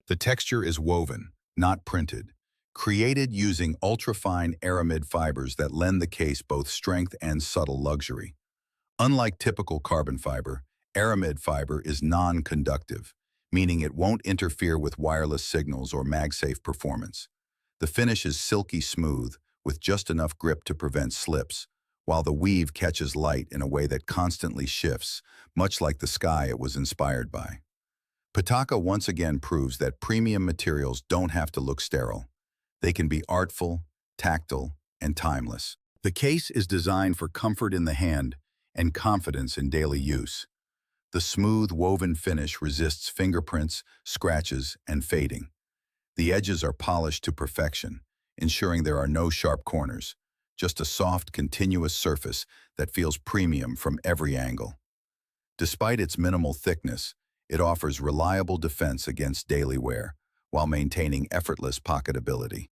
The texture is woven, not printed, created using ultrafine aramid fibers that lend the case both strength and subtle luxury. Unlike typical carbon fiber, aramid fiber is non-conductive, meaning it won't interfere with wireless signals or MagSafe performance. The finish is silky smooth, with just enough grip to prevent slips, while the weave catches light in a way that constantly shifts, much like the sky it was inspired by. Pitaka once again proves that premium materials don't have to look sterile. They can be artful, tactile, and timeless. The case is designed for comfort in the hand and confidence in daily use. The smooth, woven finish resists fingerprints, scratches, and fading. The edges are polished to perfection, ensuring there are no sharp corners, just a soft, continuous surface that feels premium from every angle. Despite its minimal thickness, it offers reliable defense against daily wear, while maintaining effortless pocketability.